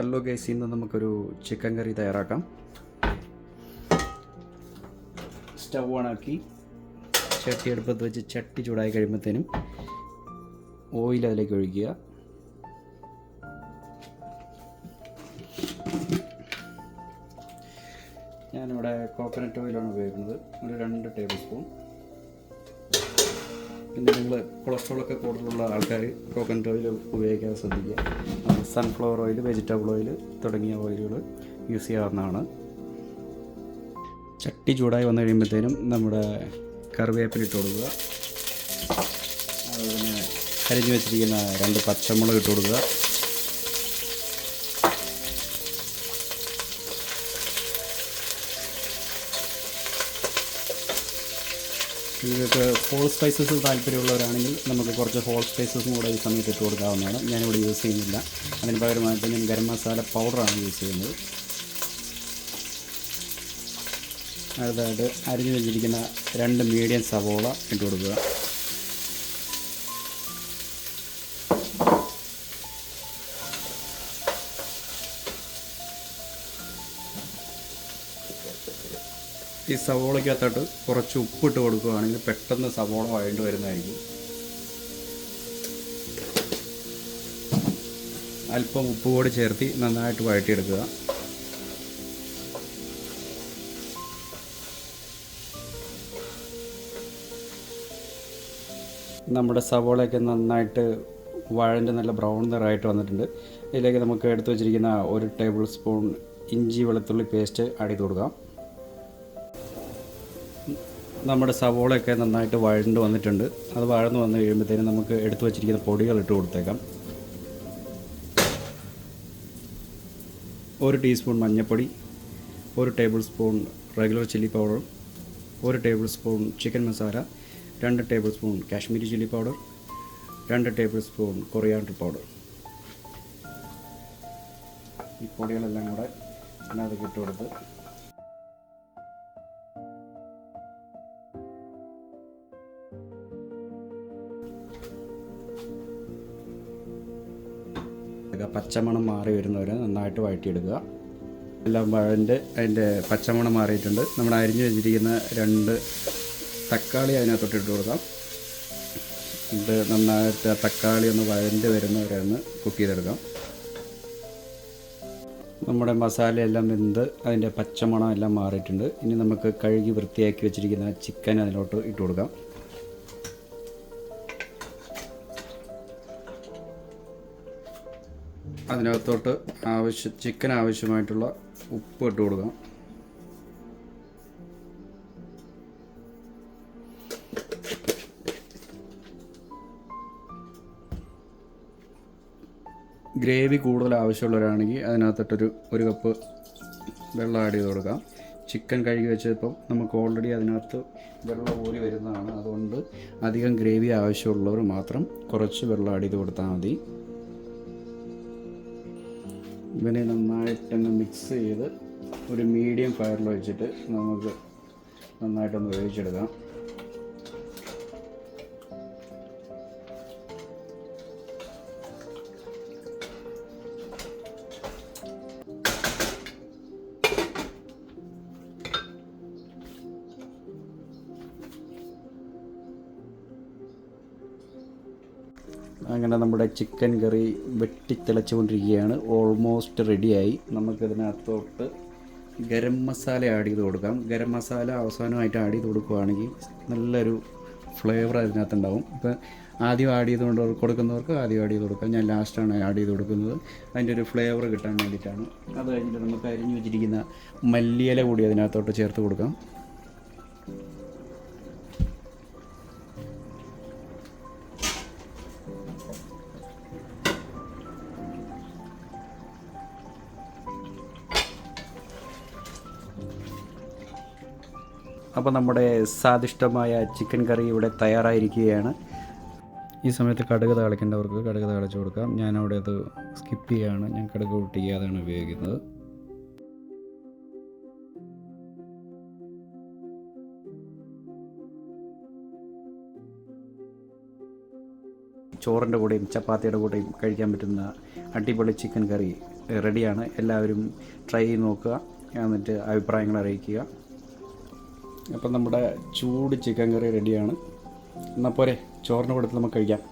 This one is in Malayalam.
ഹലോ ഗൈസ്, ഇന്ന് നമുക്കൊരു ചിക്കൻ കറി തയ്യാറാക്കാം. സ്റ്റൗ ഓണാക്കി ചട്ടി അടുപ്പത്ത് വെച്ച് ചട്ടി ചൂടായി കഴിയുമ്പോഴത്തേനും ഓയിൽ അതിലേക്ക് ഒഴിക്കുക. ഞാനിവിടെ കോക്കനട്ട് ഓയിലാണ് ഉപയോഗിക്കുന്നത്, ഒരു 2 ടേബിൾ സ്പൂൺ. പിന്നെ നിങ്ങൾ കൊളസ്ട്രോളൊക്കെ കൂടുതലുള്ള ആൾക്കാർ കോക്കനട്ട് ഓയിൽ ഉപയോഗിക്കാൻ ശ്രദ്ധിക്കുക. സൺഫ്ലവർ ഓയിൽ, വെജിറ്റബിൾ ഓയിൽ തുടങ്ങിയ ഓയിലുകൾ യൂസ് ചെയ്യാവുന്നതാണ്. ചട്ടി ചൂടായി വന്നു കഴിയുമ്പോഴത്തേനും നമ്മുടെ കറിവേപ്പില ഇട്ട് കൊടുക്കുക. അതുപോലെ അരിഞ്ഞു വെച്ചിരിക്കുന്ന 2 പച്ചമുളക് ഇട്ട് കൊടുക്കുക. നിങ്ങൾക്ക് ഹോൾ സ്പൈസസ് താല്പര്യമുള്ളവരാണെങ്കിൽ നമുക്ക് കുറച്ച് ഹോൾ സ്പൈസസും കൂടെ ഈ സമയത്ത് ഇട്ട് കൊടുക്കാവുന്നതാണ്. ഞാനിവിടെ യൂസ് ചെയ്യുന്നില്ല. അതിന് പകരമായിട്ട് ഞാൻ ഗരം മസാല പൗഡറാണ് യൂസ് ചെയ്യുന്നത്. അടുത്തായിട്ട് അരിഞ്ഞു വെച്ചിരിക്കുന്ന 2 മീഡിയം സവോള ഇട്ട് കൊടുക്കുക. ഈ സവോളയ്ക്കകത്തോട്ട് കുറച്ച് ഉപ്പിട്ട് കൊടുക്കുകയാണെങ്കിൽ പെട്ടെന്ന് സവോള വഴണ്ട് വരുന്നതായിരിക്കും. അല്പം ഉപ്പ് കൂടി ചേർത്ത് നന്നായിട്ട് വഴറ്റിയെടുക്കുക. നമ്മുടെ സവോളയൊക്കെ നന്നായിട്ട് വഴണ്ട് നല്ല ബ്രൗൺ നിറമായിട്ട് വന്നിട്ടുണ്ട്. ഇതിലേക്ക് നമുക്ക് എടുത്തു വച്ചിരിക്കുന്ന 1 ടേബിൾ സ്പൂൺ ഇഞ്ചി വെളുത്തുള്ളി പേസ്റ്റ് ആഡ് ചെയ്ത് കൊടുക്കാം. നമ്മുടെ സവോളയൊക്കെ നന്നായിട്ട് വഴണ്ട് വന്നിട്ടുണ്ട്. അത് വഴന്ന് വന്നു കഴിയുമ്പോഴത്തേനും നമുക്ക് എടുത്തു വച്ചിരിക്കുന്ന പൊടികൾ ഇട്ട് കൊടുത്തേക്കാം. 1 ടീസ്പൂൺ മഞ്ഞൾപ്പൊടി, 1 table spoon regular chilli powder, 1 table spoon chicken masala, 2 table spoon Kashmiri chilli powder, 2 table spoon coriander powder. ഈ പൊടികളെല്ലാം കൂടെ അതിനകത്ത് ഇട്ട് കൊടുത്ത് പച്ചമണം മാറി വരുന്നവരെ നന്നായിട്ട് വഴറ്റിയെടുക്കുക. എല്ലാം വഴണ്ട് അതിൻ്റെ പച്ചമണം മാറിയിട്ടുണ്ട്. നമ്മൾ അരിഞ്ഞു വെച്ചിരിക്കുന്ന 2 തക്കാളി അതിനകത്തോട്ട് ഇട്ട് കൊടുക്കാം. ഇത് നന്നായിട്ട് തക്കാളി ഒന്ന് വഴണ്ട് വരുന്നവരെ ഒന്ന് കുക്ക് ചെയ്തെടുക്കാം. നമ്മുടെ മസാലയെല്ലാം വെന്ത് അതിൻ്റെ പച്ചമണം എല്ലാം മാറിയിട്ടുണ്ട്. ഇനി നമുക്ക് കഴുകി വൃത്തിയാക്കി വെച്ചിരിക്കുന്ന ചിക്കൻ അതിലോട്ട് ഇട്ട് കൊടുക്കാം. അതിനകത്തോട്ട് ചിക്കൻ ആവശ്യമായിട്ടുള്ള ഉപ്പ് ഇട്ട് കൊടുക്കാം. ഗ്രേവി കൂടുതൽ ആവശ്യമുള്ളവരാണെങ്കിൽ അതിനകത്തോട്ടൊരു 1 കപ്പ് വെള്ളം ആഡ് ചെയ്ത് കൊടുക്കാം. ചിക്കൻ കഴുകി വെച്ചപ്പം നമുക്ക് ഓൾറെഡി അതിനകത്ത് വെള്ളം ഊരി വരുന്നതാണ്. അതുകൊണ്ട് അധികം ഗ്രേവി ആവശ്യമുള്ളവർ മാത്രം കുറച്ച് വെള്ളം ആഡ് ചെയ്ത് കൊടുത്താൽ മതി. ഇവനെ നന്നായിട്ടൊന്ന് മിക്സ് ചെയ്ത് ഒരു മീഡിയം ഫയറിൽ വെച്ചിട്ട് നമുക്ക് നന്നായിട്ടൊന്ന് വേവിച്ചെടുക്കാം. അങ്ങനെ നമ്മുടെ ചിക്കൻ കറി വെട്ടിത്തിളച്ചുകൊണ്ടിരിക്കുകയാണ്. ഓൾമോസ്റ്റ് റെഡിയായി. നമുക്കിതിനകത്തോട്ട് ഗരം മസാല ആഡ് ചെയ്ത് കൊടുക്കാം. ഗരം മസാല അവസാനമായിട്ട് ആഡ് ചെയ്ത് കൊടുക്കുകയാണെങ്കിൽ നല്ലൊരു ഫ്ലേവർ അതിനകത്തുണ്ടാവും. ഇപ്പോൾ ആദ്യം ആഡ് ചെയ്തുകൊണ്ട് കൊടുക്കുന്നവർക്ക് ആദ്യം ആഡ് ചെയ്ത് കൊടുക്കാം. ഞാൻ ലാസ്റ്റാണ് ആഡ് ചെയ്ത് കൊടുക്കുന്നത്, അതിൻ്റെ ഒരു ഫ്ലേവർ കിട്ടാൻ വേണ്ടിയിട്ടാണ്. അത് കഴിഞ്ഞിട്ട് നമുക്ക് അരിഞ്ഞു വെച്ചിരിക്കുന്ന മല്ലിയില കൂടി അതിനകത്തോട്ട് ചേർത്ത് കൊടുക്കാം. അപ്പോൾ നമ്മുടെ സ്വാദിഷ്ടമായ ചിക്കൻ കറി ഇവിടെ തയ്യാറായിരിക്കുകയാണ്. ഈ സമയത്ത് കടുക് താളിക്കേണ്ടവർക്ക് കടുക് താളിച്ച് കൊടുക്കാം. ഞാനവിടെ അത് സ്കിപ്പ് ചെയ്യുകയാണ്. ഞാൻ കടുക് പൊട്ടിക്കാതെയാണ് ഉപയോഗിക്കുന്നത്. ചോറിൻ്റെ കൂടെയും ചപ്പാത്തിയുടെ കൂടെയും കഴിക്കാൻ പറ്റുന്ന അടിപൊളി ചിക്കൻ കറി റെഡിയാണ്. എല്ലാവരും ട്രൈ ചെയ്ത് നോക്കുക, എന്നിട്ട് അഭിപ്രായങ്ങൾ അറിയിക്കുക. അപ്പം നമ്മുടെ ചൂട് ചിക്കൻ കറി റെഡിയാണ്. എന്നാൽ പോരെ, ചോറിന് കൊടുത്ത് നമുക്ക് കഴിക്കാം.